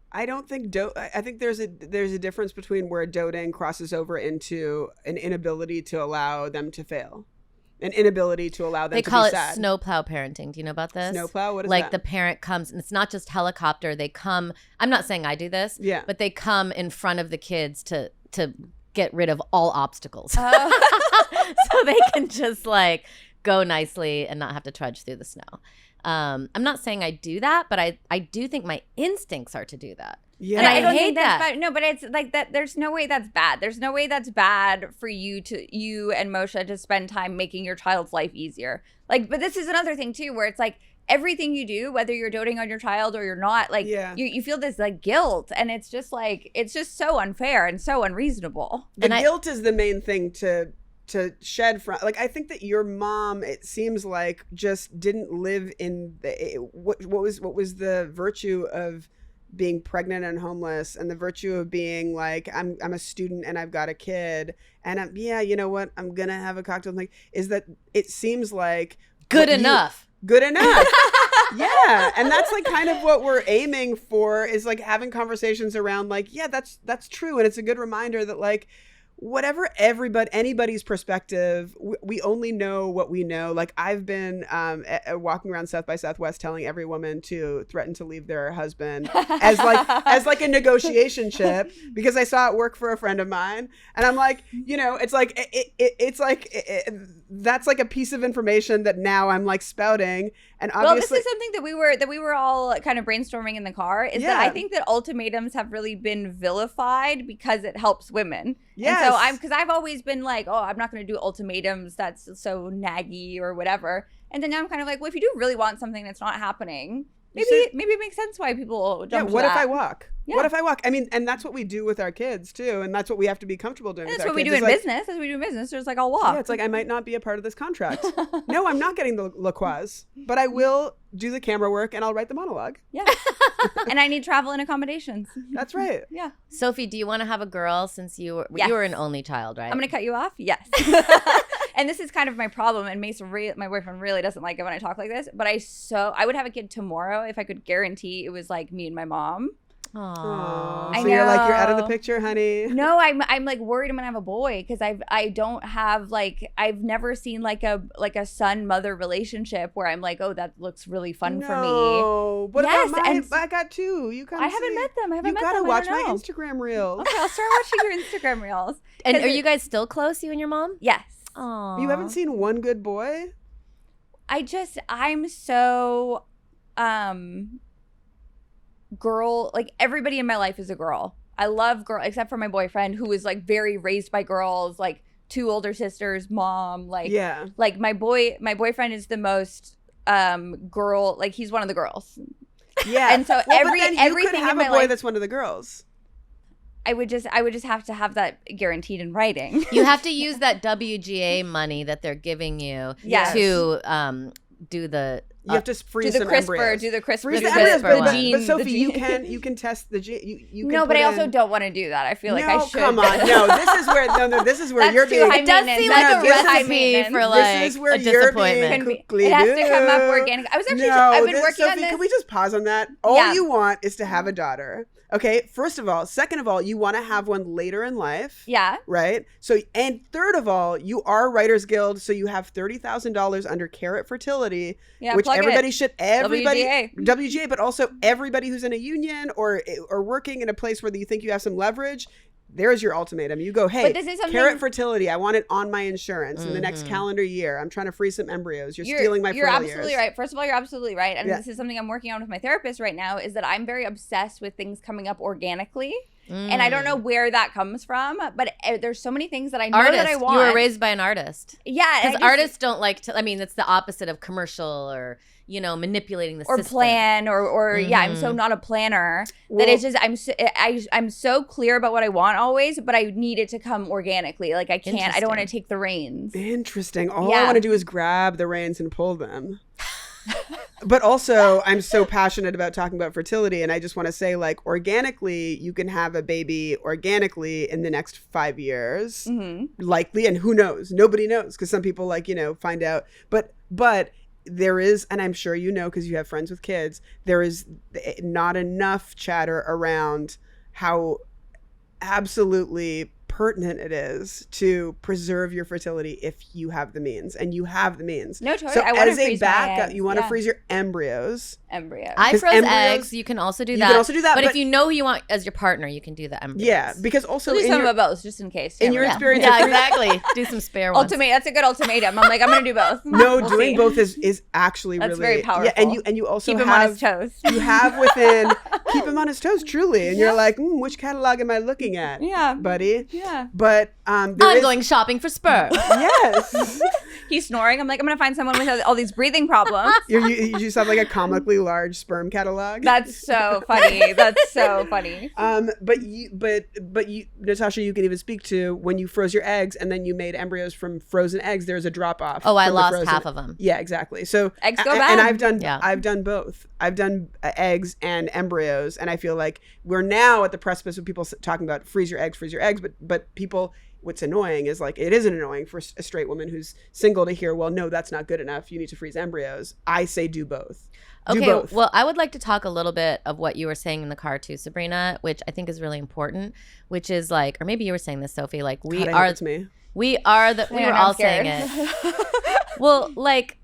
S3: I don't think I think there's a difference between where doting crosses over into an inability to allow them to fail, an inability to allow them to be sad.
S1: They call it snowplow parenting. Do you know about this?
S3: Snowplow? What is
S1: like
S3: that?
S1: The parent comes, and it's not just helicopter. They come. I'm not saying I do this.
S3: Yeah.
S1: But they come in front of the kids to get rid of all obstacles, so they can just like go nicely and not have to trudge through the snow. I'm not saying I do that, but I do think my instincts are to do that.
S3: Yeah.
S1: And I
S2: don't
S1: hate
S2: think that's
S1: that.
S2: bad. No, but it's like that. There's no way that's bad. There's no way that's bad for you and Moshe to spend time making your child's life easier. Like, but this is another thing too, where it's like everything you do, whether you're doting on your child or you're not, like you feel this like guilt, and it's just like, it's just so unfair and so unreasonable.
S3: The guilt is the main thing to shed from. Like, I think that your mom, it seems like, just didn't live in the what was the virtue of being pregnant and homeless, and the virtue of being like, I'm a student and I've got a kid, and you know what, I'm gonna have a cocktail, like, is that it seems like
S1: Good enough.
S3: Yeah, and that's like kind of what we're aiming for, is like having conversations around like, yeah, that's true, and it's a good reminder that like, whatever anybody's perspective, we only know what we know. Like, I've been walking around South by Southwest telling every woman to threaten to leave their husband as like a negotiation chip, because I saw it work for a friend of mine, and I'm like, you know, it's like that's like a piece of information that now I'm like spouting. And obviously,
S2: well, this is something that we were all kind of brainstorming in the car, is that I think that ultimatums have really been vilified because it helps women.
S3: Yes.
S2: And so because I've always been like, oh, I'm not going to do ultimatums. That's so naggy or whatever. And then now I'm kind of like, well, if you do really want something that's not happening, maybe it makes sense why people jump to
S3: what
S2: that.
S3: if I walk?
S2: Yeah.
S3: What if I walk? I mean, and that's what we do with our kids too, and that's what we have to be comfortable doing.
S2: And
S3: with
S2: that's
S3: our
S2: what we
S3: kids.
S2: do in
S3: It's like,
S2: business. That's what we do in business. There's like, I'll walk.
S3: Yeah, it's like, I might not be a part of this contract. No, I'm not getting the LaCroix, but I will do the camera work and I'll write the monologue.
S2: Yeah. And I need travel and accommodations.
S3: That's right.
S2: Yeah.
S1: Sophie, do you want to have a girl, since you were
S2: Yes.
S1: you were an only child, right?
S2: I'm going to cut you off. Yes. And this is kind of my problem. And my boyfriend really doesn't like it when I talk like this. But I would have a kid tomorrow if I could guarantee it was like me and my mom.
S1: Aww.
S3: So you're like, you're out of the
S2: know.
S3: picture, honey.
S2: No, I'm like worried I'm gonna have a boy, because I don't have like, I've never seen like a son mother relationship where I'm like, oh, that looks really fun for me.
S3: No. What
S2: Yes,
S3: about
S2: and
S3: I got two. You come
S2: I haven't met them.
S3: You gotta
S2: them.
S3: watch
S2: I don't
S3: my
S2: know.
S3: Instagram reels.
S2: Okay, I'll start watching your Instagram reels.
S1: And
S2: 'Cause
S1: are you guys still close, you and your mom?
S2: Yes.
S1: Aww.
S3: You haven't seen one good boy?
S2: I'm so girl, like everybody in my life is a girl. I love girl, except for my boyfriend, who is like very raised by girls, like 2 older sisters, mom, like
S3: Yeah.
S2: like my boyfriend is the most girl, like he's one of the girls.
S3: Yeah.
S2: And so
S3: Well, but
S2: everything
S3: then you could
S2: in
S3: have
S2: my
S3: a boy
S2: life,
S3: that's one of the girls.
S2: I would just have to have that guaranteed in writing.
S1: You have to use that WGA money that they're giving you
S2: Yes.
S1: to do the
S3: You have to freeze
S2: do the
S3: some
S2: CRISPR,
S3: embryos.
S2: do the CRISPR,
S3: Freeze
S1: do
S3: the
S1: the
S3: embryos,
S1: CRISPR
S3: but,
S1: one.
S3: but Sophie, you can test the gene. You can
S2: No,
S3: put
S2: but I
S3: in-
S2: also don't want to do that. I feel like I should.
S3: Come on. No, this is where
S2: That's
S3: you're
S2: too
S3: being.
S2: high
S1: It does
S2: maintenance.
S1: seem
S2: That's
S1: like a
S2: too high
S1: recipe
S2: maintenance.
S1: for like
S3: This is where
S1: a
S3: you're being
S1: disappointment.
S2: It has to come up organic. I was actually, I've been working
S3: Sophie,
S2: on this.
S3: can we just pause on that? All
S2: Yeah.
S3: you want is to have a daughter. Okay, first of all. Second of all, you want to have one later in life.
S2: Yeah.
S3: Right? So, and third of all, you are Writers Guild, so you have $30,000 under Carrot Fertility,
S2: Yeah,
S3: which
S2: plug
S3: everybody
S2: it.
S3: should, WGA, but also everybody who's in a union or working in a place where you think you have some leverage. There's your ultimatum. You go, hey,
S2: But this is something-
S3: Carrot Fertility, I want it on my insurance in the next calendar year. I'm trying to freeze some embryos. You're stealing my
S2: You're
S3: fertile
S2: absolutely
S3: years.
S2: right. First of all, you're absolutely right. And
S3: Yeah.
S2: this is something I'm working on with my therapist right now, is that I'm very obsessed with things coming up organically. And I don't know where that comes from, but there's so many things that I know
S1: Artist.
S2: that I want.
S1: You were raised by an artist.
S2: Yeah.
S1: Because artists don't like to, I mean, it's the opposite of commercial or, manipulating the
S2: or
S1: system.
S2: plan or yeah, I'm so not a planner that it's just I'm so clear about what I want always, but I need it to come organically. Like I can't, I don't want to take the reins.
S3: Interesting. All I
S2: Yeah.
S3: want to do is grab the reins and pull them. But also, I'm so passionate about talking about fertility, and I just want to say, like, organically, you can have a baby organically in the next 5 years, likely, and who knows? Nobody knows, because some people, like, find out. But there is, and I'm sure you know, because you have friends with kids, there is not enough chatter around how absolutely pertinent it is to preserve your fertility if you have the means, and you have the means.
S2: No, totally.
S3: So
S2: I wanna
S3: as a
S2: freeze my
S3: backup,
S2: eggs.
S3: you want to
S2: Yeah.
S3: freeze your embryos.
S2: Embryo.
S1: I
S3: 'Cause
S1: froze
S3: embryos-
S1: eggs. You can also do that.
S3: You can also do that,
S1: But
S3: but-
S1: if you know who you want as your partner, you can do the embryos.
S3: Yeah, because also
S2: We'll do
S3: in
S2: some
S3: your,
S2: of both just in case.
S3: in your
S2: Yeah.
S3: experience,
S1: Yeah,
S3: of free-
S1: exactly. Do some spare ones.
S2: That's a good ultimatum. I'm like, I'm gonna do both.
S3: No,
S2: We'll
S3: doing
S2: see.
S3: both is actually
S2: That's
S3: really
S2: very powerful.
S3: Yeah, and you also
S2: Keep him
S3: have
S2: on his toes.
S3: you have within keep him on his toes truly, and you're like, which catalog am I looking at?
S2: Yeah.
S3: buddy.
S2: Yeah.
S3: But
S1: I'm
S3: there is-
S1: going shopping for sperm.
S3: Yes.
S2: He's snoring. I'm like, I'm gonna find someone with all these breathing problems.
S3: You just have like a comically large sperm catalog.
S2: That's so funny. That's so funny.
S3: But you, Natasha, you can even speak to when you froze your eggs and then you made embryos from frozen eggs. There's a drop off.
S1: Oh, I lost half of them.
S3: Yeah, exactly. So
S2: Eggs go bad.
S3: and I've done both. I've done eggs and embryos, and I feel like we're now at the precipice of people talking about freeze your eggs, but people. What's annoying is like, it isn't annoying for a straight woman who's single to hear, well, no, that's not good enough. You need to freeze embryos. I say do both.
S1: Okay,
S3: do both.
S1: Well, I would like to talk a little bit of what you were saying in the car too, Sabrina, which I think is really important, which is like, or maybe you were saying this, Sophie, like we
S3: God, I
S1: are,
S3: hope it's me.
S1: we were all saying it. Well, like,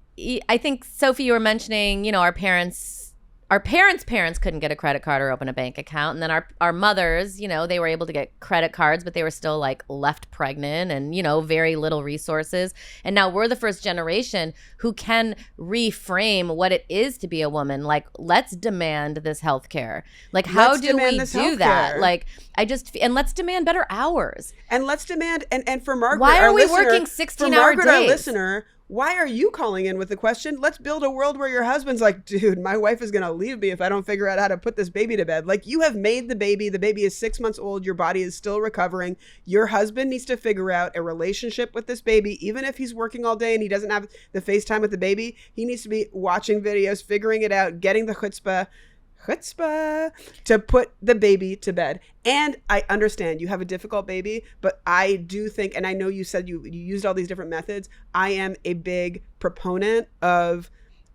S1: I think, Sophie, you were mentioning, you know, our parents couldn't get a credit card or open a bank account. And then our mothers, you know, they were able to get credit cards, but they were still like left pregnant and, you know, very little resources. And now we're the first generation who can reframe what it is to be a woman. Like, let's demand this health care. Like, how do we do that? Like, and let's demand better hours.
S3: And let's demand, and for Margaret,
S1: why are
S3: our
S1: we
S3: listener,
S1: working 16-hour days?
S3: Our listener, why are you calling in with the question? Let's build a world where your husband's like, dude, my wife is going to leave me if I don't figure out how to put this baby to bed. Like, you have made the baby. The baby is 6 months old. Your body is still recovering. Your husband needs to figure out a relationship with this baby. Even if he's working all day and he doesn't have the FaceTime with the baby, he needs to be watching videos, figuring it out, getting the chutzpah to put the baby to bed. And I understand you have a difficult baby, but I do think, and I know you said you used all these different methods, I am a big proponent of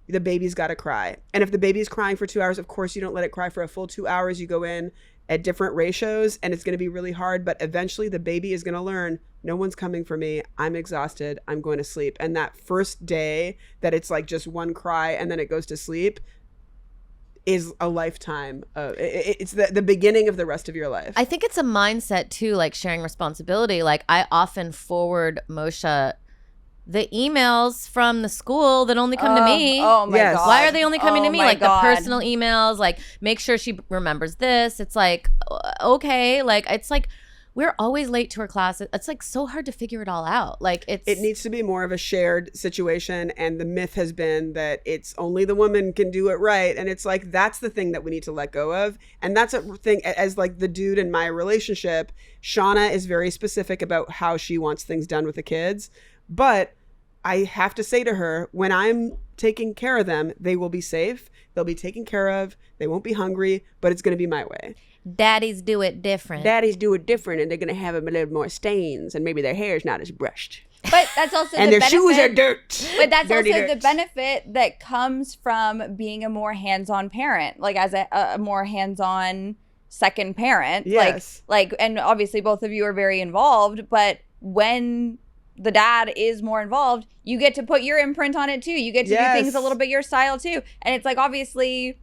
S3: the baby's got to cry. And if the baby's crying for 2 hours, of course you don't let it cry for a full 2 hours. You go in at different ratios, and it's going to be really hard, but eventually the baby is going to learn, no one's coming for me. I'm exhausted. I'm going to sleep. And that first day that it's like just one cry and then it goes to sleep is a lifetime. It's the beginning of the rest of your life.
S1: I think it's a mindset too, like sharing responsibility. Like, I often forward Moshe the emails from the school that only come to me.
S2: Oh my God.
S1: Why are they only coming to me? Like
S2: God.
S1: The personal emails, like make sure she remembers this. It's like, okay, like it's like we're always late to her class. It's like so hard to figure it all out. Like
S3: it needs to be more of a shared situation, and the myth has been that it's only the woman can do it right, and it's like that's the thing that we need to let go of. And that's a thing, as like the dude in my relationship, Shauna is very specific about how she wants things done with the kids, but I have to say to her, when I'm taking care of them, they will be safe, they'll be taken care of, they won't be hungry, but it's going to be my way.
S1: Daddies do it different.
S3: Daddies do it different, and they're going to have a little more stains, and maybe their hair's not as brushed.
S2: But that's also
S3: and
S2: the
S3: their
S2: benefit.
S3: shoes are dirt.
S2: But that's
S3: Dirty
S2: also
S3: dirt.
S2: the benefit that comes from being a more hands-on parent, like as a more hands-on second parent.
S3: Yes.
S2: Like, and obviously both of you are very involved, but when the dad is more involved, you get to put your imprint on it too. You get to do things a little bit your style too. And it's like, obviously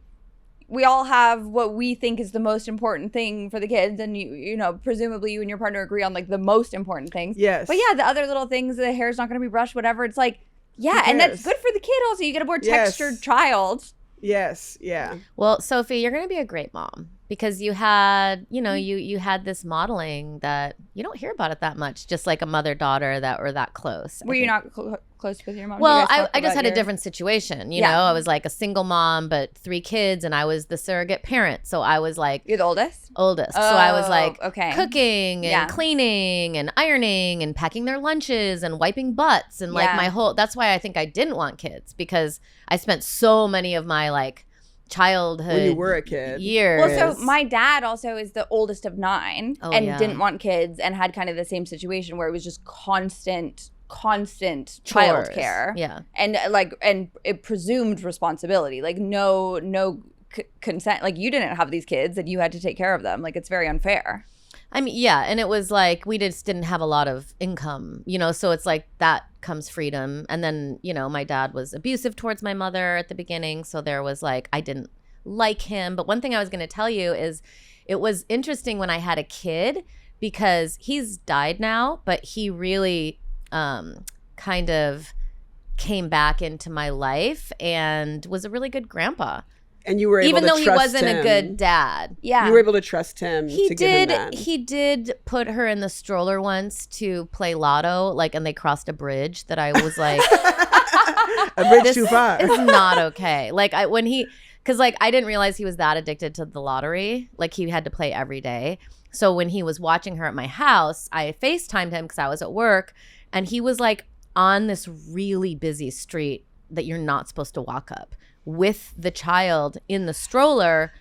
S2: we all have what we think is the most important thing for the kids, and you know, presumably you and your partner agree on like the most important things.
S3: Yes.
S2: But yeah, the other little things, the hair's not going to be brushed, whatever. It's like, yeah, and that's good for the kid also. You get a more textured child.
S3: Yes. Yeah.
S1: Well, Sophie, you're going to be a great mom because you had, you know, you had this modeling that you don't hear about it that much, just like a mother-daughter that were that close.
S2: Were you not close with your mom?
S1: Well, I just had a different situation, you know. I was like a single mom, but 3 kids, and I was the surrogate parent. So I was like...
S2: You're the oldest?
S1: Oldest. So I was like
S2: cooking
S1: and cleaning and ironing and packing their lunches and wiping butts and like my whole... That's why I think I didn't want kids, because I spent so many of my like childhood
S3: when you were a kid
S1: years.
S2: Well, so my dad also is the oldest of 9 and didn't want kids and had kind of the same situation where it was just constant child care.
S1: Yeah.
S2: And it presumed responsibility. Like no consent. Like, you didn't have these kids and you had to take care of them. Like, it's very unfair.
S1: I mean, yeah, and it was like we just didn't have a lot of income, you know, so it's like that comes freedom. And then, you know, my dad was abusive towards my mother at the beginning, so there was like, I didn't like him. But one thing I was going to tell you is it was interesting when I had a kid, because he's died now, but he really kind of came back into my life and was a really good grandpa.
S3: And you were able
S1: even
S3: to
S1: though he
S3: trust
S1: wasn't
S3: him.
S1: a good dad.
S2: Yeah.
S3: You were able to trust him
S1: He
S3: to give him
S1: did.
S3: that.
S1: He did put her in the stroller once to play lotto, like, and they crossed a bridge. That I was like,
S3: A bridge
S1: this
S3: too far.
S1: is not okay. Like because like I didn't realize he was that addicted to the lottery. Like he had to play every day. So when he was watching her at my house, I FaceTimed him because I was at work, and he was like on this really busy street that you're not supposed to walk up with the child in the stroller.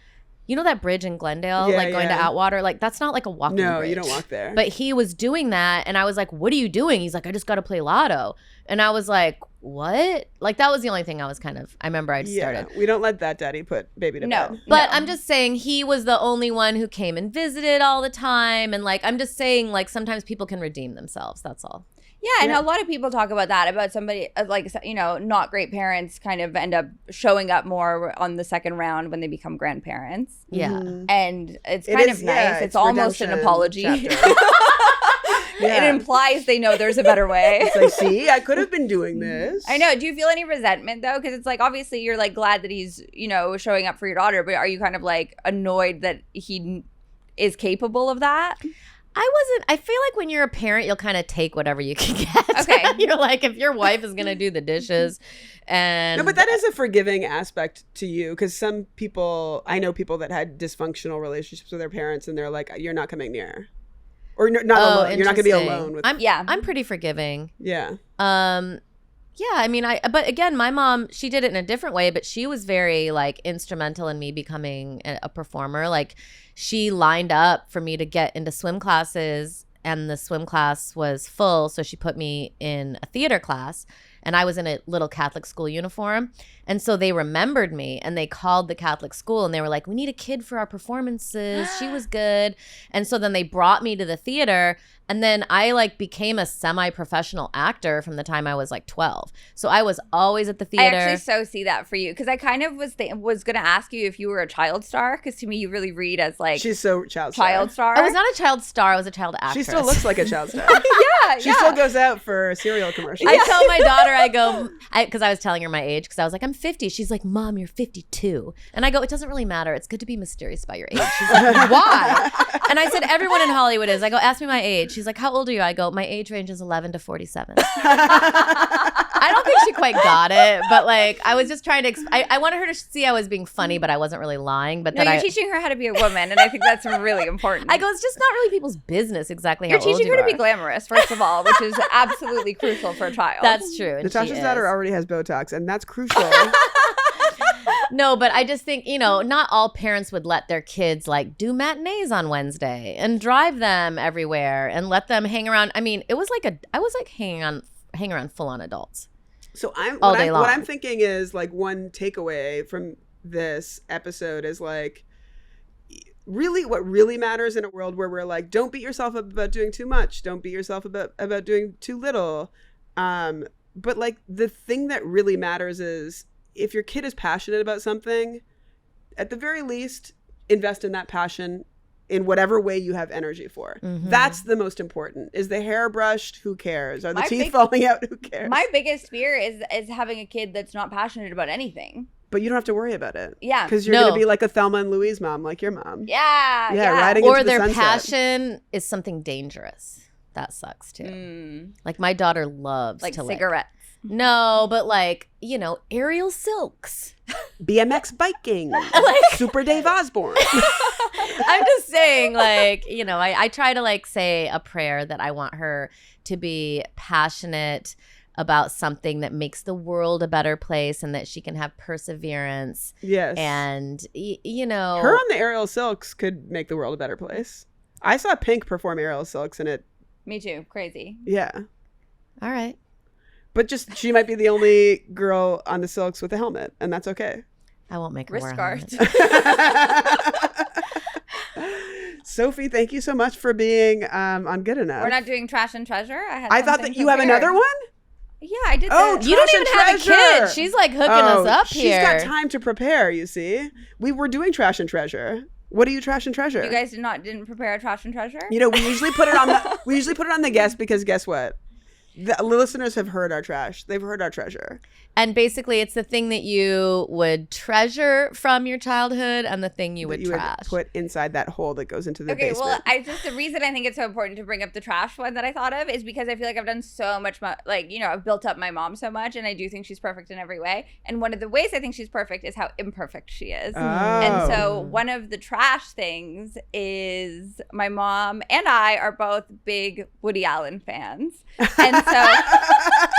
S1: You know that bridge in Glendale,
S3: Yeah,
S1: like going to
S3: yeah.
S1: Atwater? Like that's not like a walking
S3: No,
S1: bridge.
S3: you don't walk there.
S1: But he was doing that, and I was like, what are you doing? He's like, I just got to play lotto. And I was like, what? Like that was the only thing I was I remember I just started.
S3: We don't let that daddy put baby to bed.
S1: But I'm just saying he was the only one who came and visited all the time. And like, I'm just saying like sometimes people can redeem themselves. That's all.
S2: Yeah, and a lot of people talk about that, about somebody, like, you know, not great parents kind of end up showing up more on the second round when they become grandparents.
S1: Yeah.
S3: Mm-hmm.
S2: And it's kind of nice. It's almost an
S3: redemption
S2: apology.
S3: chapter.
S2: It implies they know there's a better way.
S3: It's like, see, I could have been doing this.
S2: I know. Do you feel any resentment, though? Because it's like, obviously, you're like glad that he's, you know, showing up for your daughter, but are you kind of like annoyed that he is capable of that?
S1: I feel like when you're a parent, you'll kind of take whatever you can get.
S2: Okay.
S1: You're like, if your wife is going to do the dishes and.
S3: No, but that is a forgiving aspect to you, because some people, I know people that had dysfunctional relationships with their parents, and they're like, you're not coming near. Or not alone. You're not going to be
S1: interesting.
S3: alone with
S1: I'm pretty forgiving.
S3: Yeah.
S1: Yeah, I mean, but again, my mom, she did it in a different way, but she was very like instrumental in me becoming a performer. Like she lined up for me to get into swim classes, and the swim class was full. So she put me in a theater class, and I was in a little Catholic school uniform. And so they remembered me, and they called the Catholic school, and they were like, we need a kid for our performances. She was good. And so then they brought me to the theater, and then I like became a semi-professional actor from the time I was like 12. So I was always at the theater.
S2: I actually so see that for you, because I kind of was going to ask you if you were a child star, because to me you really read as like
S3: She's so child star.
S1: I was not a child star. I was a child actress.
S3: She still looks like a child star.
S2: yeah,
S3: She still goes out for cereal commercials.
S1: I tell my daughter, because I was telling her my age, because I was like, I'm 50. She's like, Mom, you're 52. And I go, it doesn't really matter. It's good to be mysterious about your age. She's like, why? And I said, everyone in Hollywood is. I go, ask me my age. She's like, how old are you? I go, my age range is 11 to 47. I don't think she quite got it, but like, I was just trying to, I wanted her to see I was being funny, but I wasn't really lying. But
S2: No, you're teaching her how to be a woman, and I think that's really important.
S1: I go, it's just not really people's business exactly how
S2: You're
S1: old
S2: teaching
S1: you
S2: her to
S1: are.
S2: be glamorous, first of all, which is absolutely crucial for a child.
S1: That's true. And
S3: Natasha's
S1: she
S3: daughter
S1: is.
S3: already has Botox, and that's crucial.
S1: No, but I just think, not all parents would let their kids like do matinees on Wednesday and drive them everywhere and let them hang around. I mean, I was like hanging around full on adults.
S3: So
S1: All day long.
S3: what I'm thinking is like one takeaway from this episode is like, really what really matters in a world where we're like, don't beat yourself up about doing too much. Don't beat yourself about doing too little. But like the thing that really matters is if your kid is passionate about something, at the very least, invest in that passion in whatever way you have energy for.
S1: Mm-hmm.
S3: That's the most important. Is the hair brushed? Who cares? Are the
S2: My
S3: teeth falling out? Who cares?
S2: My biggest fear is having a kid that's not passionate about anything.
S3: But you don't have to worry about it.
S2: Yeah.
S3: Because you're going to be like a Thelma and Louise mom, like your mom.
S2: Yeah.
S3: Riding
S1: Or
S3: into the
S1: their
S3: sunset.
S1: passion is something dangerous. That sucks too. Like my daughter loves
S2: Like
S1: to
S2: cigarettes.
S1: No, but like, aerial silks.
S3: BMX biking. Super Dave Osborne.
S1: I'm just saying, like, I try to like say a prayer that I want her to be passionate about something that makes the world a better place and that she can have perseverance.
S3: Yes.
S1: And,
S3: Her on the aerial silks could make the world a better place. I saw Pink perform aerial silks and it.
S2: Me too. Crazy.
S3: Yeah.
S1: All right.
S3: But just she might be the only girl on the silks with a helmet, and that's okay.
S1: I won't make her
S2: Wrist
S1: wear a
S2: guards.
S1: helmet.
S3: Sophie, thank you so much for being on Good Enough.
S2: We're not doing Trash and Treasure.
S3: I thought that you have another one?
S2: Yeah, I did
S3: Oh,
S2: that.
S1: You don't
S3: Trash
S1: even
S3: and
S1: have a
S3: Treasure.
S1: kid. She's like hooking us up here.
S3: She's got time to prepare, you see. We were doing Trash and Treasure. What do you Trash and Treasure?
S2: You guys didn't prepare a Trash and Treasure?
S3: We usually put it on the guest because guess what? The listeners have heard our trash. They've heard our treasure.
S1: And basically, it's the thing that you would treasure from your childhood and the thing you would trash.
S3: Put inside that hole that goes into the basement.
S2: Well, the reason I think it's so important to bring up the trash one that I thought of is because I feel like I've done so much, I've built up my mom so much, and I do think she's perfect in every way. And one of the ways I think she's perfect is how imperfect she is.
S3: Oh.
S2: And so one of the trash things is my mom and I are both big Woody Allen fans. And so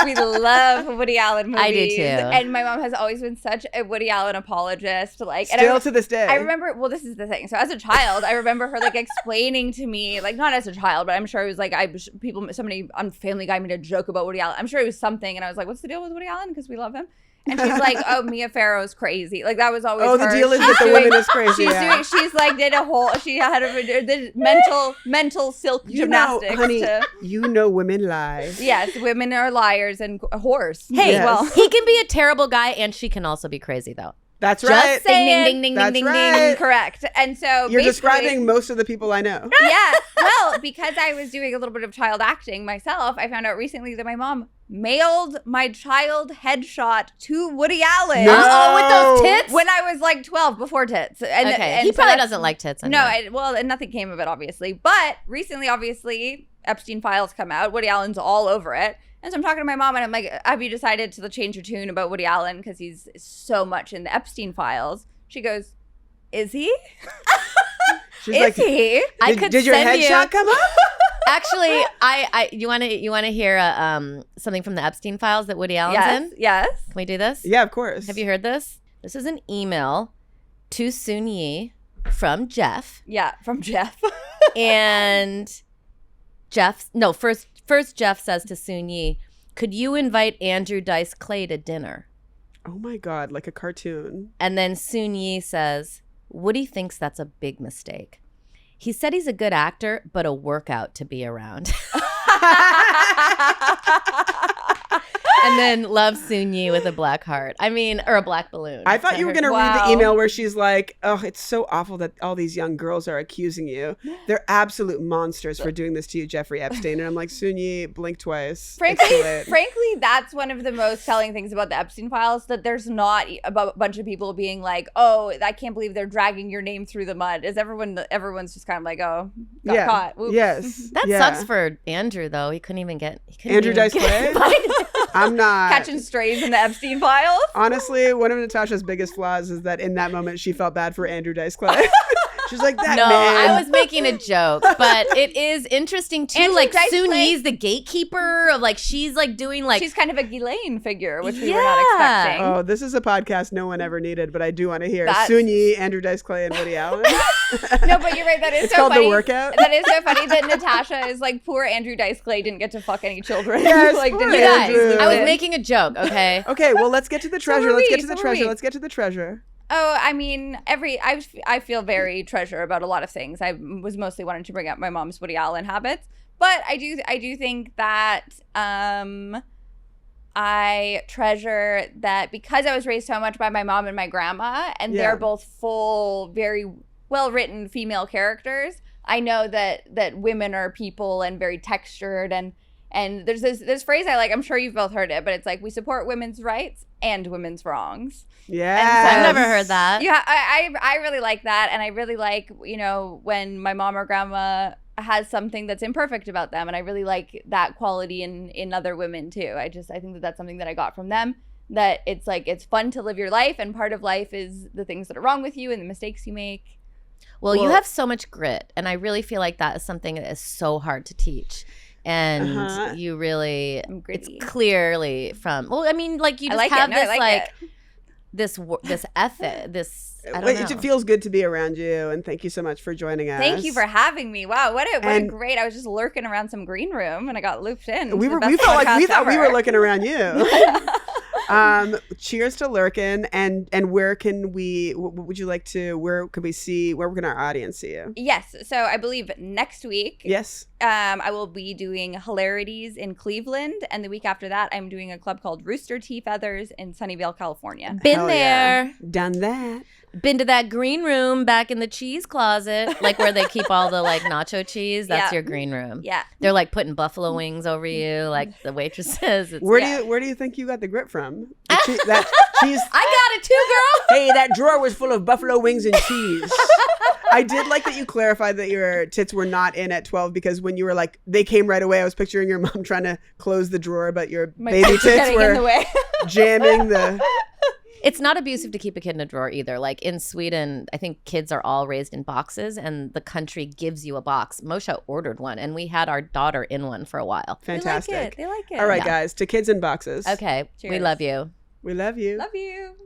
S2: we love Woody Allen movies.
S1: I do too.
S2: And my mom has always been such a Woody Allen apologist.
S3: Still to this day.
S2: I remember, well, this is the thing. So as a child, I remember her explaining to me, not as a child, but I'm sure it was somebody on Family Guy made a joke about Woody Allen. I'm sure it was something. And I was like, what's the deal with Woody Allen? Because we love him. And she's like, oh, Mia Farrow's crazy. That was always her.
S3: The deal is that the woman is crazy.
S2: She did mental silk gymnastics.
S3: Honey, women lie.
S2: Yes, women are liars and a horse.
S1: Hey,
S3: Yes.
S1: he can be a terrible guy and she can also be crazy though.
S3: That's right.
S1: Just saying.
S2: Ding, ding, ding,
S3: That's
S2: ding,
S3: right.
S2: ding. Correct. And so
S3: You're describing most of the people I know.
S2: Yeah. Well, because I was doing a little bit of child acting myself, I found out recently that my mom mailed my child headshot to Woody Allen.
S3: No.
S1: With those tits?
S2: When I was 12, before tits. And
S1: he probably doesn't like tits anyway.
S2: No, and nothing came of it, obviously. But recently, obviously, Epstein files come out. Woody Allen's all over it. And so I'm talking to my mom and I'm like, have you decided to change your tune about Woody Allen because he's so much in the Epstein files? She goes, is he?
S3: She's
S2: Is he?
S3: Did your headshot come up?
S1: Actually, you want to hear something from the Epstein files that Woody Allen's in?
S2: Yes.
S1: Can we do this?
S3: Yeah, of course.
S1: Have you heard this? This is an email to Soon Yi from Jeff.
S2: Yeah, from Jeff.
S1: And first Jeff says to Soon Yi, could you invite Andrew Dice Clay to dinner?
S3: Oh my God, like a cartoon.
S1: And then Soon Yi says, Woody thinks that's a big mistake. He said he's a good actor, but a workout to be around. And then loves Soon Yi with a black heart. Or a black balloon.
S3: I thought you were going to read the email where she's like, oh, it's so awful that all these young girls are accusing you. They're absolute monsters for doing this to you, Jeffrey Epstein. And I'm like, Soon Yi, blink twice.
S2: Frankly, that's one of the most telling things about the Epstein files, that there's not a bunch of people being like, oh, I can't believe they're dragging your name through the mud. Everyone's just kind of like, oh, got caught. Oops.
S3: Yes.
S1: That sucks for Andrew, though. He couldn't even get...
S3: Andrew Dice Clay? I'm not
S2: catching strays in the Epstein files.
S3: Honestly, one of Natasha's biggest flaws is that in that moment she felt bad for Andrew Dice Clay. She's like, that
S1: no,
S3: man.
S1: I was making a joke, but it is interesting too.
S2: Andrew Dice
S1: Soon
S2: Clay-
S1: Yi's the gatekeeper of she's doing
S2: she's kind of a Ghislaine figure, which we were not expecting.
S3: Oh, this is a podcast no one ever needed, but I do want to hear
S2: Soon
S3: Yi, Andrew Dice Clay, and Woody Allen.
S2: No, but you're right. That is
S3: it's
S2: so
S3: called
S2: funny.
S3: The Workout.
S2: That is so funny that Natasha is like, poor Andrew Dice Clay didn't get to fuck any children.
S3: Yes,
S2: didn't
S3: poor
S1: You guys,
S3: Andrew.
S1: I was making a joke, okay?
S3: Okay, well, let's get to the treasure.
S2: were
S3: Let's
S2: we.
S3: get to the
S2: So were
S3: treasure.
S2: we.
S3: Let's get to the treasure.
S2: Oh, I mean, I feel very treasure about a lot of things. I was mostly wanting to bring up my mom's Woody Allen habits, but I do think that I treasure that because I was raised so much by my mom and my grandma, and they're both full, very well-written female characters. I know that women are people and very textured, and there's this phrase I like. I'm sure you've both heard it, but it's like, we support women's rights and women's wrongs.
S3: Yeah,
S1: I've never heard that.
S2: Yeah, I really like that, and I really like, when my mom or grandma has something that's imperfect about them, and I really like that quality in other women too. I think that's something that I got from them, that it's fun to live your life, and part of life is the things that are wrong with you and the mistakes you make.
S1: Well, you have so much grit, and I really feel like that is something that is so hard to teach. And you really, it's clearly from, well, I mean, you just have this ethic, I don't know.
S3: It feels good to be around you, and thank you so much for joining us.
S2: Thank you for having me. Wow, what a great! I was just lurking around some green room, and I got looped in.
S3: We thought we were looking around you. Cheers to lurking, and where can we? Would you like to? Where can we see? Where can our audience see you?
S2: Yes, so I believe next week.
S3: Yes.
S2: I will be doing Hilarities in Cleveland, and the week after that, I'm doing a club called Rooster Tea Feathers in Sunnyvale, California.
S1: Been there,
S3: done that.
S1: Been to that green room back in the cheese closet, like where they keep all the like nacho cheese. That's your green room.
S2: Yeah.
S1: They're like putting buffalo wings over you, like the waitresses. It's,
S3: Where do you think you got the grip from? That cheese.
S1: I got it too, girl.
S3: Hey, that drawer was full of buffalo wings and cheese. I did like that you clarified that your tits were not in at 12 because when you were like, they came right away. I was picturing your mom trying to close the drawer, but your baby tits were
S2: in the way.
S3: jamming the.
S1: It's not abusive to keep a kid in a drawer either. Like in Sweden, I think kids are all raised in boxes and the country gives you a box. Moshe ordered one and we had our daughter in one for a while.
S3: Fantastic.
S2: They like it.
S3: All right, guys, to kids in boxes.
S1: Okay.
S2: Cheers.
S1: We love you.
S3: We love you.
S2: Love you.